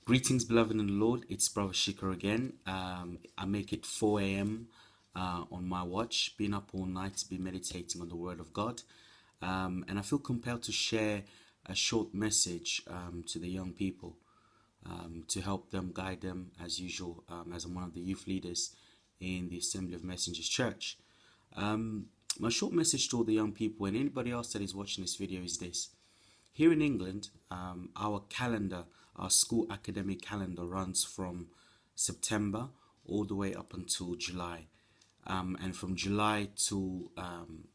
Greetings, beloved in the Lord. It's Brother Shikar again. I make it 4 a.m. On my watch, been up all night, been meditating on the Word of God. And I feel compelled to share a short message to the young people to help them, guide them, as usual, as I'm one of the youth leaders in the Assembly of Messengers Church. My short message to all the young people and anybody else that is watching this video is this. Here in England, our calendar, our school academic calendar runs from September all the way up until July. And from July to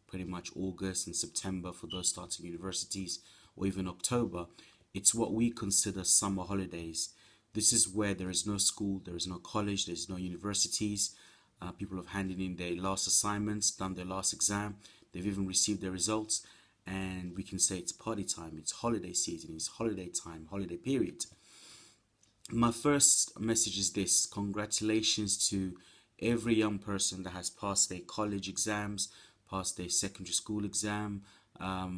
pretty much August and September for those starting universities, or even October, it's what we consider summer holidays. This is where there is no school, there is no college, there's no universities. People have handed in their last assignments, done their last exam, they've even received their results, and we can say it's party time, it's holiday season, it's holiday time, holiday period. My first message is this: congratulations to every young person that has passed their college exams, passed their secondary school exam,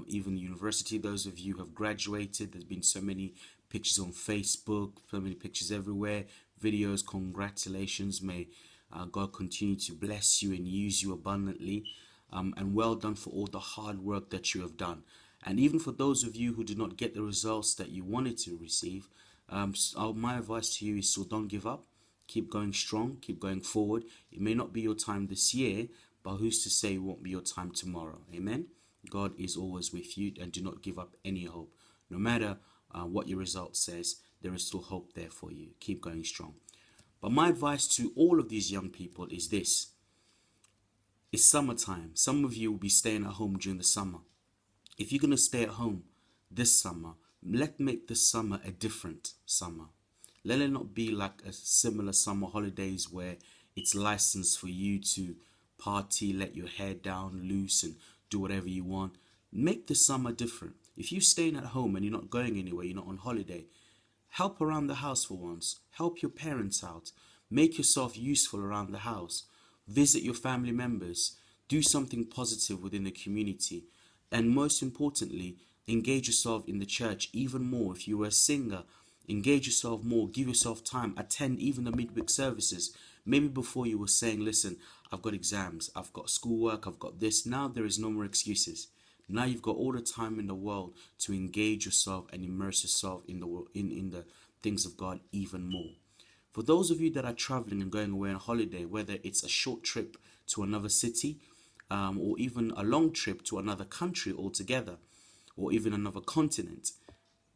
even university. Those of you who have graduated, there's been so many pictures on Facebook, so many pictures everywhere, videos. Congratulations. May God continue to bless you and use you abundantly. And well done for all the hard work that you have done. And even for those of you who did not get the results that you wanted to receive, my advice to you is still don't give up. Keep going strong, keep going forward. It may not be your time this year, but who's to say it won't be your time tomorrow? Amen. God is always with you, and do not give up any hope. No matter what your result says, there is still hope there for you. Keep going strong. But my advice to all of these young people is this. It's summertime. Some of you will be staying at home during the summer. If you're going to stay at home this summer, let's make this summer a different summer. Let it not be like a similar summer holidays where it's licensed for you to party, let your hair down loose and do whatever you want. Make the summer different. If you're staying at home and you're not going anywhere, you're not on holiday, help around the house for once. Help your parents out. Make yourself useful around the house. Visit your family members. Do something positive within the community. And most importantly, engage yourself in the church even more. If you were a singer, engage yourself more. Give yourself time. Attend even the midweek services. Maybe before you were saying, listen, I've got exams, I've got schoolwork, I've got this. Now there is no more excuses. Now you've got all the time in the world to engage yourself and immerse yourself in the world, in the things of God even more. For those of you that are traveling and going away on holiday, whether it's a short trip to another city, or even a long trip to another country altogether, or even another continent,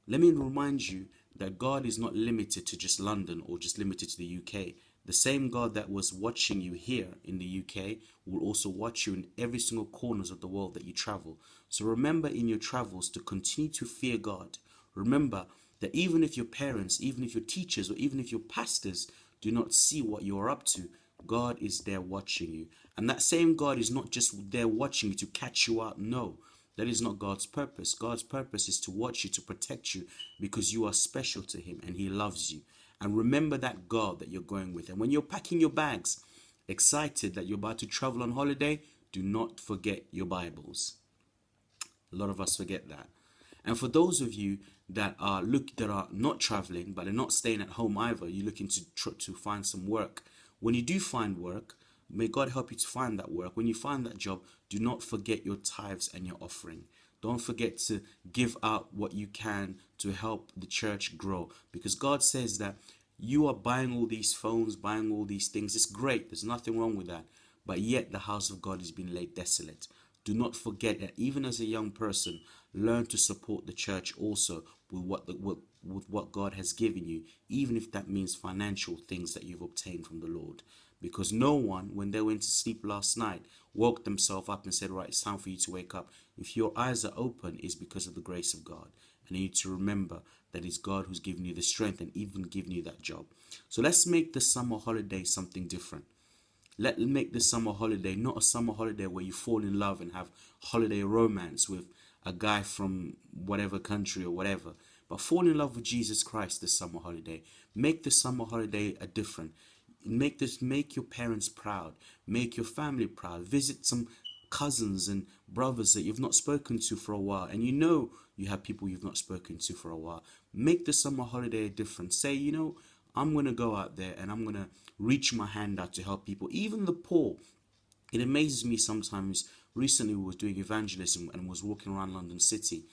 let me remind you that God is not limited to just London or just limited to the UK. The same God that was watching you here in the UK will also watch you in every single corners of the world that you travel. So remember in your travels to continue to fear God. Remember that even if your parents, even if your teachers, or even if your pastors do not see what you are up to, God is there watching you. And that same God is not just there watching you to catch you out. No, that is not God's purpose. God's purpose is to watch you, to protect you, because you are special to Him and He loves you. And remember that God that you're going with. And when you're packing your bags, excited that you're about to travel on holiday, do not forget your Bibles. A lot of us forget that. And for those of you that are not traveling, but are not staying at home either, you're looking to find some work. When you do find work, may God help you to find that work. When you find that job, do not forget your tithes and your offering. Don't forget to give out what you can to help the church grow. Because God says that you are buying all these phones, buying all these things. It's great. There's nothing wrong with that. But yet the house of God has been laid desolate. Do not forget that even as a young person, learn to support the church also with what God has given you, even if that means financial things that you've obtained from the Lord. Because no one, when they went to sleep last night, woke themselves up and said, right, it's time for you to wake up. If your eyes are open, it's because of the grace of God. And you need to remember that it's God who's given you the strength and even given you that job. So let's make the summer holiday something different. Let's make the summer holiday not a summer holiday where you fall in love and have holiday romance with a guy from whatever country or whatever, but fall in love with Jesus Christ this summer holiday. Make the summer holiday a different. Make your parents proud. Make your family proud. Visit some cousins and brothers that you've not spoken to for a while, and you know you have people you've not spoken to for a while. Make the summer holiday a difference. Say, you know, I'm going to go out there and I'm going to reach my hand out to help people, even the poor. It amazes me sometimes. Recently, we was doing evangelism and was walking around London City,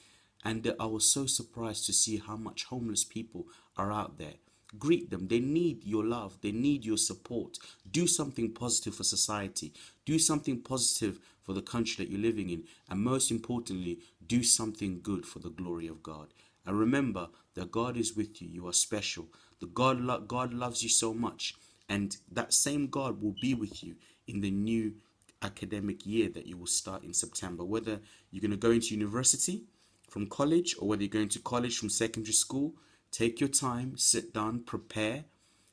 and I was so surprised to see how much homeless people are out there. Greet them. They need your love. They need your support. Do something positive for society. Do something positive for the country that you're living in. And most importantly, do something good for the glory of God. And remember that God is with you. You are special. God loves you so much. And that same God will be with you in the new academic year that you will start in September. Whether you're going to go into university from college or whether you're going to college from secondary school, take your time, sit down, prepare,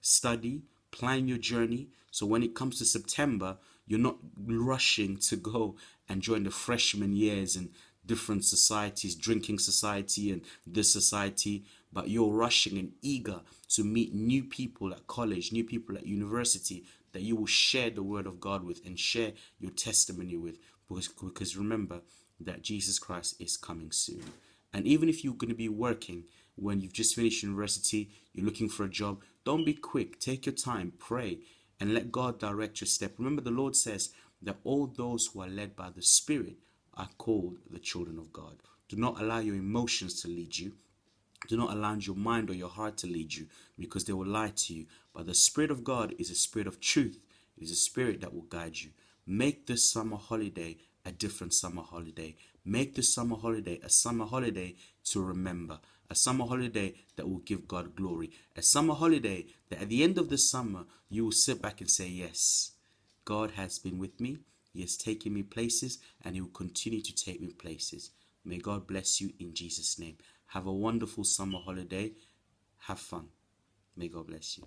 study, plan your journey. So when it comes to September, you're not rushing to go and join the freshman years and different societies, drinking society and this society, but you're rushing and eager to meet new people at college, new people at university that you will share the word of God with and share your testimony with. Because remember that Jesus Christ is coming soon. And even if you're going to be working when you've just finished university, you're looking for a job, don't be quick. Take your time, pray, and let God direct your step. Remember, the Lord says that all those who are led by the Spirit are called the children of God. Do not allow your emotions to lead you. Do not allow your mind or your heart to lead you, because they will lie to you. But the Spirit of God is a spirit of truth. It is a spirit that will guide you. Make this summer holiday a different summer holiday. Make this summer holiday a summer holiday to remember. A summer holiday that will give God glory. A summer holiday that at the end of the summer, you will sit back and say, yes, God has been with me. He has taken me places and he will continue to take me places. May God bless you in Jesus' name. Have a wonderful summer holiday. Have fun. May God bless you.